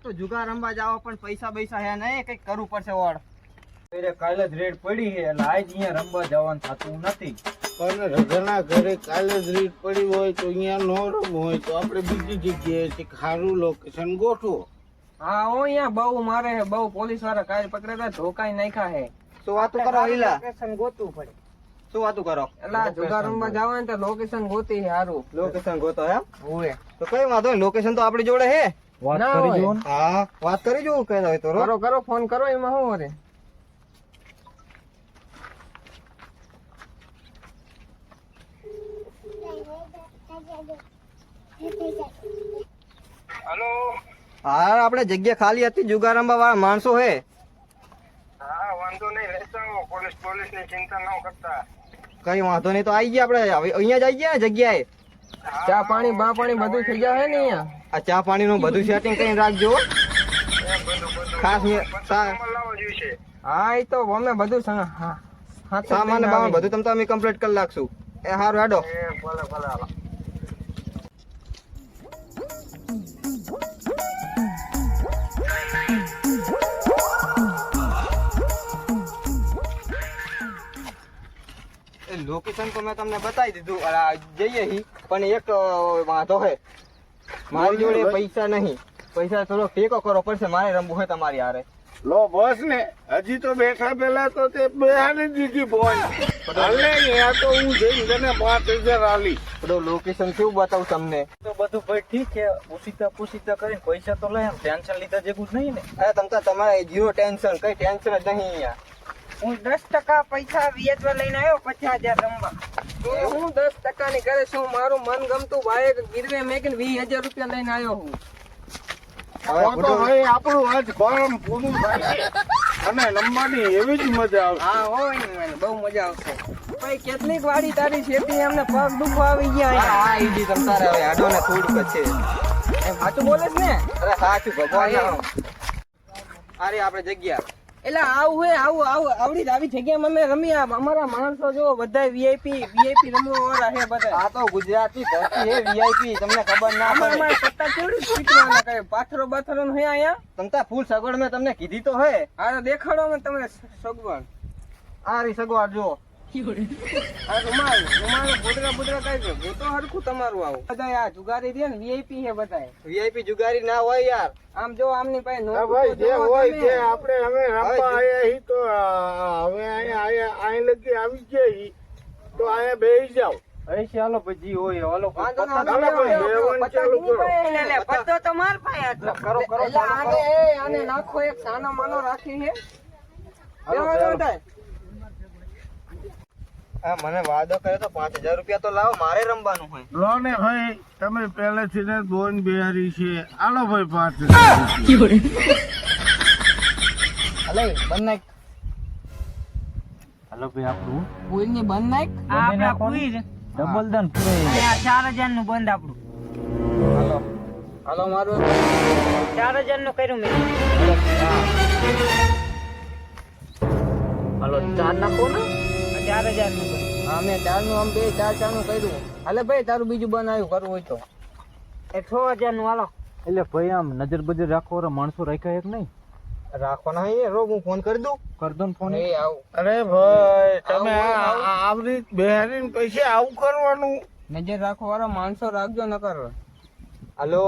તો જુગાર રમવા જાવ પણ પૈસા પૈસા હે નહીં, કઈક કરવું પડશે ઓડ. કાલે જ રેડ પડી છે એટલે આજ અહીંયા રમવા જવાનું થતું નથી. પણ રઘના ઘરે કાલે જ રીત પડી હોય તો અહીંયા નો રમવું હોય તો આપણે બીજી જગ્યાએ સારું લોકેશન ગોઠવો. હા હો અહીંયા બહુ મારે હે, બહુ પોલીસ વાળા કાલ પકડેલા ધોકાઈ નાખ્યા હે. શું વાતું કરો ઈલા? લોકેશન ગોતવું પડે. શું વાતું કરો? એટલે જુગાર રમવા જવાનું તો લોકેશન ગોતી હે હારું. લોકેશન ગોતો એમ? હોવે. તો કઈ વાંધો નહીં, લોકેશન તો આપણી જોડે હે. વાત ના કરી હોય. જો ને. હા વાત કરી જોઉં કઈ હોય તો. કરો કરો ફોન કરો એમાં શું હરે. हेलो હા આપણે જગ્યા ખાલી હતી, જુગાર રમવા વાળા માણસો હે. हाँ वांधो नहीं रहता हूँ पुलिस ની चिंता न करता કઈ વાંધો નહીં, તો આવી ગયા આપણે અહીંયા જ આવી ગયા ને જગ્યાએ. ચા પાણી બા પાણી બધું થઈ જાય હે ને અહીંયા. આ ચા પાણી નું બધું સેટિંગ કરીને રાખજો હો. ખાસ લાવવા જોઈશે હા એ તો અમે બધું સામાન ને બામાન બધું તમે અમે કમ્પ્લીટ કરી નાખશું. એ હારું હેડો. એ ભલે ભલે હાલો લોકેશન તો મેં તમને બતાવી દીધું, જઈએ હી પણ એક વાંધો હે, મારી જોડે પૈસા નહીં. પૈસા થોડો ટેકો કરવો પડશે, મારે રમવું હોય તમારી હારે. લો બસ ને હજી તો બેઠા પેલા તો તે બેહાડી દીધી ફોન. હાલે આ તો હું જઈને તને 5000 આલી. બધું લોકેશન કેવું બતાવું તમને? તો બધું ભાઈ ઠીક છે, પૂછીતા કરીને પૈસા તો લે, એમ ટેન્શન લીધા જેવું જ નહીં ને. અરે તમારે જીરો ટેન્શન, કઈ ટેન્શન જ નહીં અહીંયા. હું 10% પૈસા વ્યાજવા લઈને આવ્યો 50,000 રમવા. હું 10% ની કરે છું, મારું મન ગમતું બાઈક ગીરવે મેકીને 20,000 રૂપિયા લઈને આવ્યો હું. હવે તો ભાઈ આપણું આજ ગરમ પૂરું થાય છે અને રમવાની એવી જ મજા આવશે. હા હોય ને મને બહુ મજા આવશે. ભાઈ કેટલીક વાડી તારી શેતી અમને પગ દુખવા આવી ગયા હા હા ઈ જી તમારે હવે આડો ને થોડુંક છે. એમ સાચું બોલે છે ને? અરે સાચું ભગવાન નામ. અરે આપણે જગ્યા એટલે આવું હે આવું આવડી આવી જગ્યામાં અમે રમ્યા. અમારા માણસો જો બધા વીઆઈપી રમવા વાળા હે બધા. આ તો ગુજરાતી ધરતી હે, વીઆઈપી તમને ખબર ના પડે. અમારે પત્તા કેવડી પીટવાના કઈ પાથરો બાથરો હે અહીંયા. તમતા ફૂલ સગવડ મેં તમને કીધી તો હે. આ દેખાડો ને તમને સગવડ. આ રી સગવડ જો. આ રૂમાલ બુદરા કઈ ગયો તો હરખું તમારું આવું. બધા આ જુગારી દે ને વીઆઈપી હે બધા. વીઆઈપી જુગારી ના હોય યાર. આમ જો આમની પાસે હા નોટ ભાઈ જે હોય તે આપણે હવે રમવા આયા હી તો હવે અહીંયા લગી આવી ગયા હી તો અહીંયા બેસી જાવ. અહીં ચાલો પછી હોય હાલો વાંધો ના, ચાલો ભાઈ, લેવાનું ચાલુ કરો. પત્તો તો માર પાસે હતો. કરો એટલે આને નાખો એક સાનો માનો રાખી હે. લેવાનો થાય. આ મને વાદો કર્યો તો 5000 રૂપિયા તો લાવો, મારે રમવાનું હોય. લો ને ભાઈ તમે પહેલેથી ને બોન બિહારી છે, આલો ભાઈ 5000. અલે બંધ નાખ. હાલો ભાઈ આપણું કોઈની બંધ નાખ. આપણા કોઈ ડબલ દન પૂરે 4000 નું બંધ આપણું. હાલો મારું 4000 નું કર્યું મેં. હાલો 4 નાખો ને. 4000 નું બંધ. હા મેં 4 નું આમ 4 નું કર્યું. હાલે ભાઈ તારું બીજું બંધ આવ્યું કરવું હોય તો. 6000 નું હાલો. એટલે ભાઈ આમ નજર બજર રાખો, માણસો રાખ્યા એક નહીં રાખવાના હે રો, હું ફોન કરી દઉં. કર દો ને ફોન. એ આવું અરે ભાઈ તમે આવરી બિહારી પૈસે આવું કરવાનું. નજર રાખો વાળા માણસો રાખજો નકર. હાલો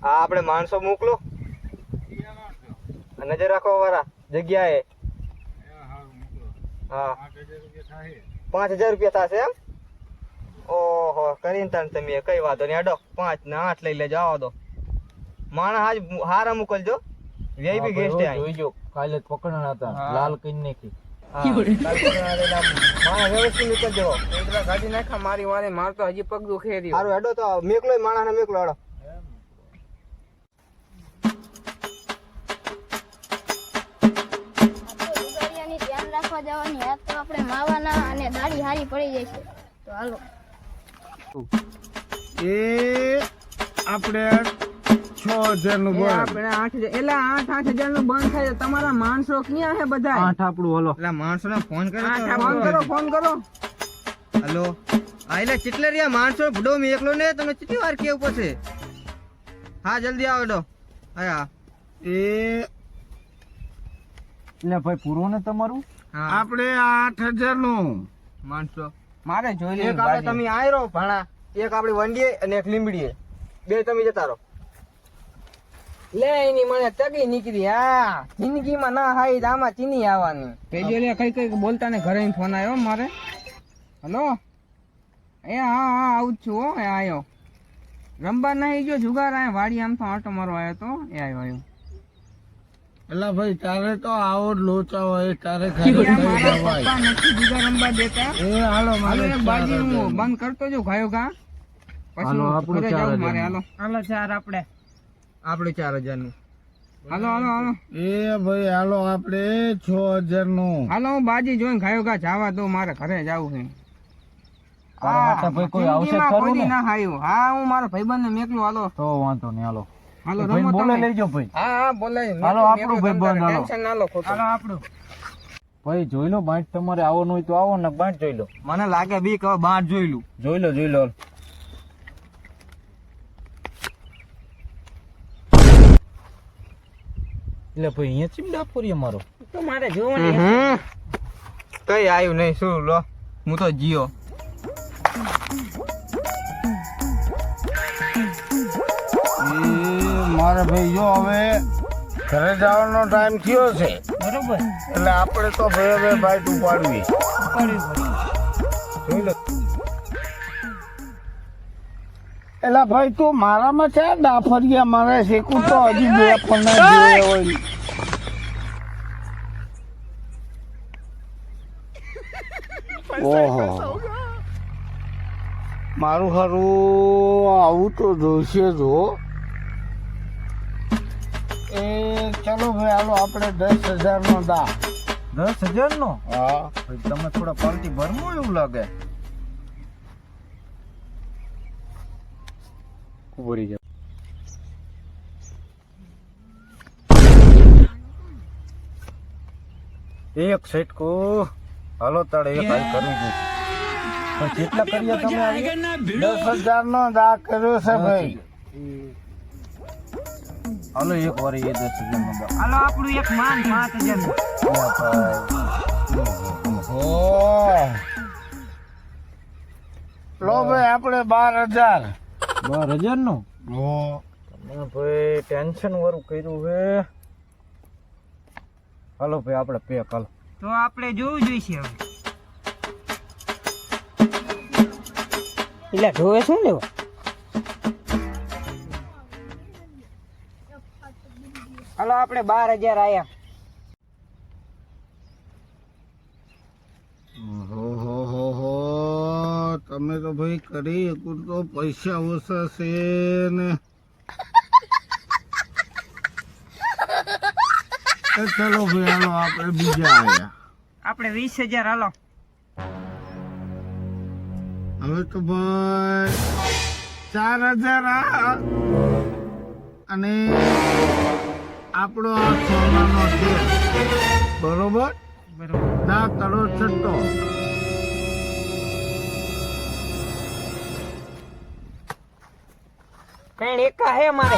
હા આપણે માણસો મોકલો નજર રાખવા વાળા જગ્યાએ. હા 5000 રૂપિયા થશે એમ? ઓહો કરીને તાણ તમે કઈ વાંધો નહીં. હેડો 5 ને 8 લઈ લેજો. આવો દો માણસ આજ હારા મોકલજો. વીઆઈપી ગેસ્ટ હે જોઈજો કાલે જ પકડવાના હતા, લાલ કઈ નાખી. માણસ વ્યવસ્થિત નીકળજો. ઉતરા ગાડી નાખા મારી વારે માર તો હજી પગ દુખે રહ્યો. સારું હેડો તો મેકલો માણસ ને મેકલો. હેડો ધ્યાન રાખવા જવાની હાથ તો આપણે માવાના અને દાઢી હારી પડી જશે. તો હાલો એ આપણે 6000 નું બંધ. આપણે 8000 એટલે 8-8000 નું બંધ થાય. તમારા માણસો ક્યાં હે બધા? 8 આપણું હાલો. એટલે માણસો ને ફોન કર્યો. ફોન કરો. હલો હા એટલે ચિટલેરિયા માણસો ભડો મેકલો ને તમને કેટલી વાર કેવું પડશે. હા જલ્દી આવો. હા એ એટલે ભાઈ પૂરો ને તમારું હા આપણે 8,000 નું માણસો મારે જોઈ એક લેવું આપણે તમે આયરો ભાણા, એક આપણી વંડીએ અને એક લીંબડીએ, બે તમે જતા રહો. લે એની મને તગી નીકળી. હા જિંદગીમાં ના હાઈ તો આમાં ચીની આવવાની. પેજો લે કઈ બોલતા ને ઘરે ફોન આવ્યો મારે. હલો એ હા આવું જ છું હો. એ આવ્યો રંબા નહીં જો જુગાર આયા વાડી આમ તો આટો મારો આવ્યો તો એ આવ્યો. એલા ભાઈ તારે તો આવો જ લોચા હોય, તારે ખાલી કઈ મારા દવાય. પપ્પા નથી જુગાર રંબા દેતા. એ હાલો હાલો મારે એક બાજી હું બંધ કરતો જો ખાયો ઘા હાલો, પછી આપણું ઘરે 4,000 જાઉં મારે. હાલો હાલો ચાર આપણે આપણે 4,000 નું. હાલો હાલો હાલો એ ભાઈ હાલો આપણે 6,000 નું. હાલો હું બાજી જોઈને ખાયો ઘા જવા દો મારે ઘરે જાવું છે. તારા હાથે ભાઈ કોઈ આવશે જિંદગીમાં ખરું કોઈ દી ને? ના હાયું. હા હું મારા ભાઈબંધ ને મેકલું. હાલો તો વાંધો નહીં, હાલો હાલો ભાઈ રમો બોલે તમે. લેજો ભાઈ. હા બોલાય. હાલો, આપણું ભાઈબંધ, હાલો. ટેન્શન ના લો ખોટું. હાલો આપણું ભાઈ જોઈ લો, બાંટ તમારે આવવાનું હોય તો આવો ને બાંટ જોઈ લો. મને લાગે બીક હવે બહાર જોઈલું. જોઈ લો જોઈ લો. એટલે ભાઈ અહીંયા ચીમડા ફોરી અમારો. તો મારે જોવાની કઈ આવ્યું નહીં શું લો, હું તો જીઓ. એ મારે ભાઈ જો હવે ઘરે જવાનો ટાઈમ થયો છે, બરોબર એટલે આપણે તો ભાઈ બાઈટ ઉપાડવી. જોઈ લો. એલા ભાઈ તું મારામાં છે ડાફરિયા મારે શેકું તો હજી બે પણ ના જોયે હોય. ઓહો મારું હારું આવું તો જોઈશે જ હો. એ ચલો ભાઈ હાલો આપણે 10,000 નો દા. 10,000 નો? હા ભાઈ તમે થોડા પાર્ટી ભરમો એવું લાગે. ઉભરી જાવ. એક સેટકો હાલો તાળે એક હાલ કરવી જોઈએ. પણ જેટલા કરીએ તમે આવી 10,000 નો દા કર્યો છે ભાઈ. હાલો એક વાર એ 10,000 નો દા. હાલો આપણું એક માન 5,000 નું ઓ લો ભાઈ આપણે 12,000. 12,000 નો? ઓ તમે ભાઈ ટેન્શન વાળું કર્યું છે. હાલો ભાઈ આપણે પેક હાલો. તો આપણે જોવું જોઈશે હવે. એટલે જોવે શું લેવા? હાલો આપણે 12,000 આયા. હો તમે તો ભાઈ કરી શકું તો પૈસા ઓછા છે ને. એ ચલો ભાઈ હાલો આપણે બીજા આયા. આપણે 20,000 હાલો. હવે તો ભાઈ 4,000 આ અને આપણો આ સોનાનો છે બરોબર. બરોબર ના કરો છટ્ટો. કઈ એકા હે મારે.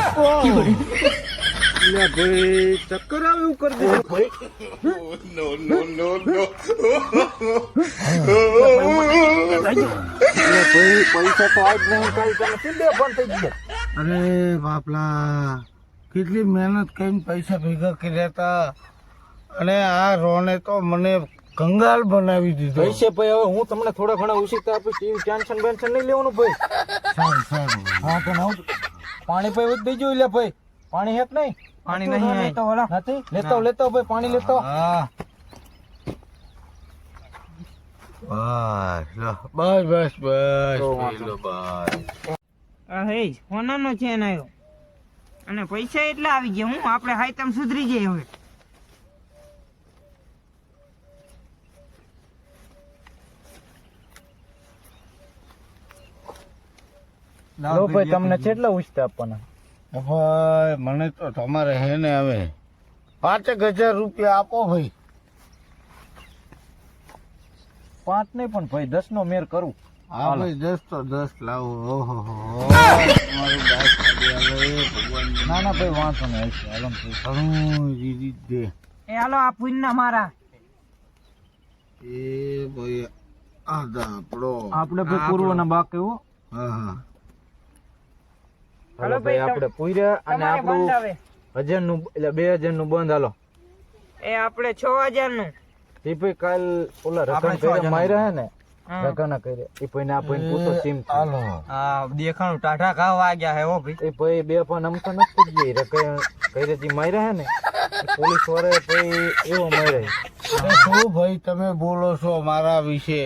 એટલે ભાઈ ચક્કર આવે એવું કરી દીધું ભાઈ. એટલે ભાઈ પૈસા તો આજ નહીં કાલ તમે સીધે બંધ થઈ ગયા. અરે બાપલા કેટલી મહેનત કરીને પૈસા ભેગા કર્યા હતા અને આ રોને તો મને કંગાલ બનાવી દીધો. પૈસે ભાઈ હવે હું તમને થોડા ઘણા ઉછીતા આપીશ. એવી ટેન્શન બેન્શન નહીં લેવાનું ભાઈ. સારું સારું. હા તો હું પાણી ભાઈ દેજો. એટલે ભાઈ પાણી હેક નહીં? પાણી નહીં લેતો ઓલા નથી લેતો લેતો ભાઈ પાણી લેતો. હા બસ બસ બસ પેલો બસ. આ હે સોનાનો ચેન આવ્યો અને પૈસા એટલા આવી ગયા. હું આપણે હાઈતમ સુધરી જઈએ હવે. લો ભાઈ તમને કેટલા ઉછતા આપવાના? ભાઈ મને તો તમારે હે ને હવે 5,000 રૂપિયા આપો ભાઈ. 5 નહીં પણ ભાઈ 10 નો મેર કરું. હા ભાઈ 10 તો 10 લાવો. ઓહો મારું બાઈક ખાલી આવે ભગવાન. ના ના ભાઈ વાંધો નહીં આવશે હાલો ને ભાઈ. ઘણું રીત દે. એ હાલો આ પુણ્યના મારા એ ભાઈ આ દાપડો. આપણે ભાઈ પૂર્વના બાકી હો. હા હા હાલો ભાઈ આપણે પૂર્યા અને તમારે બંધ આપણું આવે 1000 નું એટલે 2000 નું બંધ હાલો. એ આપણે 6000 નું એ ભાઈ કાલ ઓલા રકમ કરે માર્યા હે ને રકમ કરે એ ભાઈ ને આ ભાઈ પૂછો સીમ હાલો. આ દેખાણું ટાઢા ઘા વાગ્યા હે હો ભાઈ. એ ભાઈ બે પણ આમ તો નથી ગઈ રકમ કરે જે માર્યા હે ને પોલીસ વાળા ભાઈ એવો માર્યા. અરે શું ભાઈ તમે બોલો છો મારા વિશે?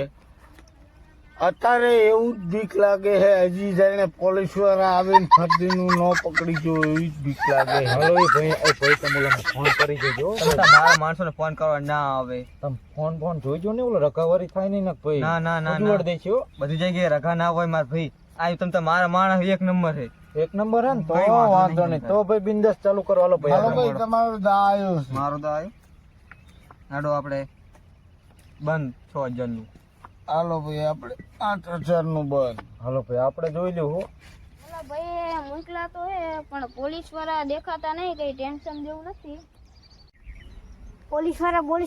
અત્યારે એવું જ બીક લાગે છે હજી જાણે પોલીસ વાળા આવીને ફરતીનું ન પકડી ગયો એવી જ બીક લાગે છે. હાલો એ ભાઈ તમે ઓલાને ફોન કરી દેજો. તમે મારા માણસોને ફોન કરવા ના આવે. તમે ફોન જોઈજો ને ઓલો રકાવારી થાય નહીં ને ભાઈ. ના ના ના ઉજવડ દે છે હો. બધી જગ્યાએ રખા ના હોય મારા ભાઈ. આ તમે મારા માણસ એક નંબર છે. એક નંબર હે ને તો ભાઈ વાંધો વાંધો નહીં. નહીં તો ભાઈ બિંદાસ ચાલુ કરો હાલો ભાઈ હાલો આપણે. ભાઈ તમારો દા આવ્યો છે. મારો તો આવ્યો નાડો આપણે બંધ 6000 નું. હાલો ભાઈ આપણે 8000 નું બંધ. હાલો ભાઈ આપણે જોઈ લ્યો હો. ઓલા ભાઈ મોકલા તો હે પણ પોલીસ વાળા દેખાતા નહીં, કઈ ટેન્શન જેવું નથી. પોલીસ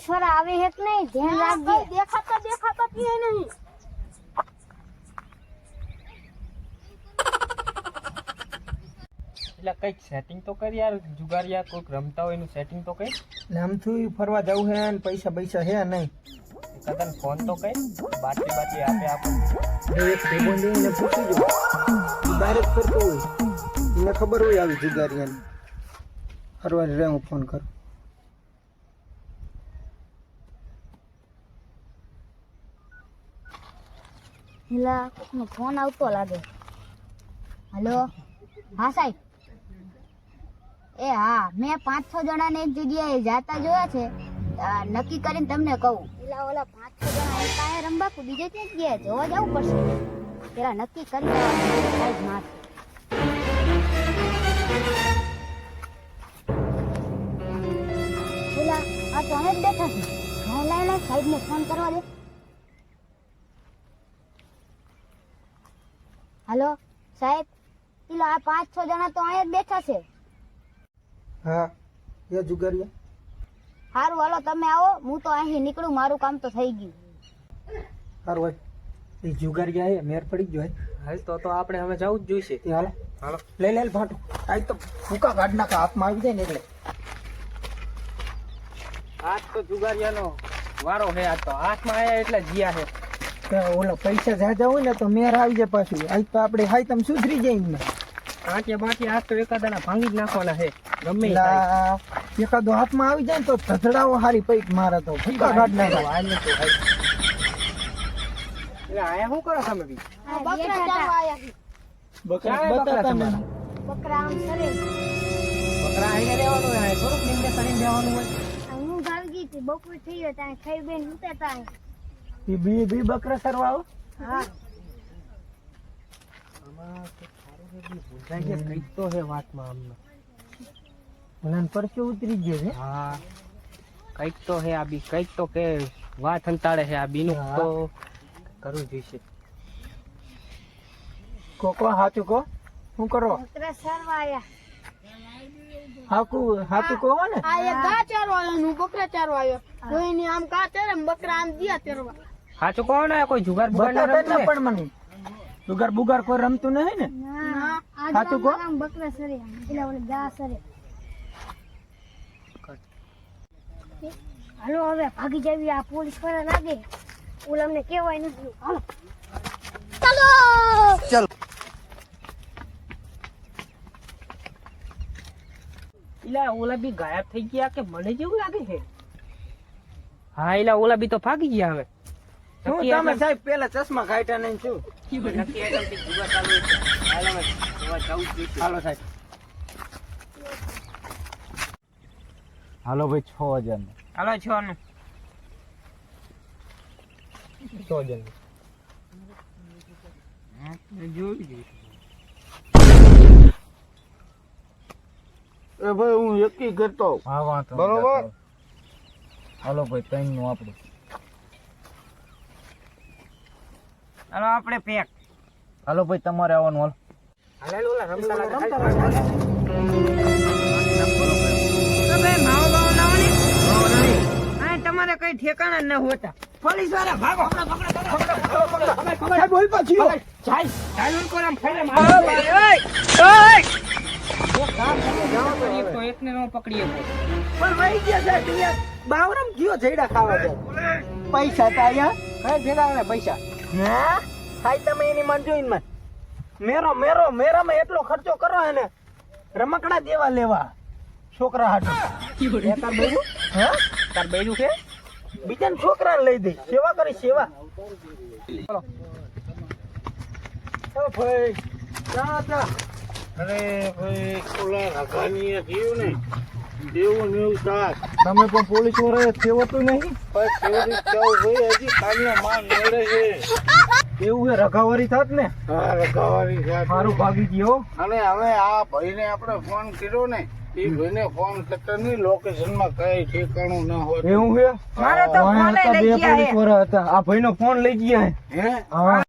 વાળા આવે હે કે નહીં ધ્યાન રાખજે. દેખાતા કે નહીં. એટલે કઈક સેટિંગ તો કરી યાર, જુગારિયા કોઈક રમતા હોય એનું સેટિંગ તો કઈ. નામથી ફરવા જવું હે ને પૈસા હે નહીં. કદાચ ફોન તો કઈ બાટલી આપે આપણે. એક ભાઈબંધને પૂછી જો ડાયરેક્ટ કરતો હોય એને ખબર હોય આવી જુગારિયાની ફરવાની રે. હું ફોન કરું. પેલા કોકનો ફોન આવતો લાગે. હલો હા સાહેબ. એ હા મેં 5-6 જણાને એક જગ્યાએ જાતા જોયા છે. નક્કી કરીને તમને કહું. પેલા ઓલા 5-6 જણા એક આયા રંબાકુ બીજે ક્યાંક ગયા જોવા જવું પડશે. પેલા નક્કી કરી લેવાનું સાહેબ માર. પેલા આ તો અહીં જ બેઠા છે. હા લાય સાહેબને ફોન કરવા દે. હલો સાહેબ પેલા આ 5-6 જણા તો અહીંયા જ બેઠા છે. હા એ જુગારિયા સારું હાલો તમે આવો, હું તો અહીં નીકળું, મારું કામ તો થઈ ગયું. સારું હોય એ જુગારિયા હે મેર પડી ગયો હે. હાલ તો આપણે હવે જવું જ જોઈશે. એ હાલો હાલો લે ભાટું આજ તો ભૂકા કાઢ નાખા હાથમાં આવી જાય ને એટલે. આજ તો જુગારિયાનો વારો હે. આજ તો હાથમાં આયા એટલે જીયા હે. ઓલા પૈસા જાજા હોય ને તો મેર આવી જાય પાછું. આજ તો આપણે હાઈ તમે સુધરી જાય ને. આંટિયા બાંટિયા આજ તો એકાદાના ભાંગી જ નાખવાના હે ગમે ઈ થાય. એટલે એકાદો હાથમાં આવી જાય ને તો ધધડાવો હારી પૈક મારે તો ભૂકા કાઢ નાખા. હાલ તો હાલ. એટલે આયા શું કરો તમે બી? બકરા ચારવા આયા છે. બકરા ક્યાં બકરા બતાતા તમારા? મને. બકરા આમ સરે. બકરા આઈને લેવાનું હોય. આય થોડુંક નિંદે કરીને દેવાનું હોય. હું ભાવી ગઈ હતી, બપોર થઈ ગયો ત્યાં ખાઈ બેન ઉતરતા અહીં. એ બી બકરા કરવા આવો. હા કંઈક તો હે વાતમાં અમને. ભલાને પરસે ઉતરી ગયો છે. હા કંઈક તો હે આ બી. કંઈક તો કે વાત અંતાડે છે આ બીનું. હા. તો કરવું જોઈશે. કોકો હાચું કો શું કરો બકરા ચારવા આયા. હાચું કહો ને. આ એક ગા ચારવા આવ્યો ને હું બકરા ચારવા આવ્યો. કોઈની આમ ગા ચારે ને બકરા આમ દિયા ચારવા. સાચું કહો ને કોઈ જુગાર બુગાર ના બતાતા રમતું જ ને? પણ મને જુગાર બુગાર કોઈ રમતું નહીં ને. ના આજ સાચું કહો. આમ બકરા સરે પેલા ઓલે ગા સરે. હાલો હવે ભાગી જાવી, આ પોલીસ વાળા લાગે. ઓલા અમને કહેવાય નથી. હાલો ચાલો. એલા ઓલા બી ગાયબ થઈ ગયા કે મને જેવું લાગે છે. હા એલા ઓલા બી તો ભાગી ગયા હવે. શું તમે સાહેબ પેલા ચશ્મા કાઢ્યા નહીં શું? નક્કી આઈટમથી જુગાર ચાલુ છે. હાલ હવે જોવા જવું જ જોઈશે. હાલો સાહેબ. હાલો ભાઈ 6000 નું. હાલો 6 નું. 6000 જોઈ એ ભાઈ હું એકી કરતો. હા વાંધો નહીં. બરોબર. હાલો ભાઈ 3 નું આપણું. હાલો આપણે પેક. હાલો ભાઈ તમારે આવવાનું હાલ. તો ભાઈ માવો બાવો લાવો ને. આ તમારે કઈ ઠેકાણા ન હોતા. પોલીસ વાળા ભાગો. સાહેબ, ઓય પાછી હો. ચાલ ઉनको આમ ફેરે મારો. ઓય એક તો એકને નો પકડીએ. પણ વહી ગયા સાહેબ, અહીંયા બાવરામ ગયો જઈડા ખાવા દે. પૈસા તો આયા કઈ ફેરાવે પૈસા. હા સાહેબ, તમે એની માન જોઈને માં મેરામાં એટલો ખર્ચો કરો હે ને, રમકડા દેવા લેવા છોકરા હાટુ. તાર બૈરું? હા તાર બૈરું છે, બીજા છોકરાને લઈ દે, સેવા કરી સેવા. ઓ ભાઈ જા જા. અરે ભાઈ ઓલા રઘાનીએ થયું ને એવું ને એવું સાથ તમે પણ પોલીસ વાળાએ સેવતું નહીં? પણ કેવી કેવું ભાઈ હજી કાનિયા માં મળે છે. એવું છે રઘાવારી થાત ને. હા રઘાવાળી સાથ. મારું ભાગી ગયો. અને હવે આ ભાઈને આપણે ફોન કર્યો ને, એ ભાઈને ફોન કરતા નહીં, લોકેશનમાં કઈ ઠેકાણું ન હોય. એવું છે? મારે તો વાંહે ફોને હતા, લઈ બે ગયા પોલીસ વાળા હતા. આ ભાઈનો ફોન લઈ ગયા હે. હે હા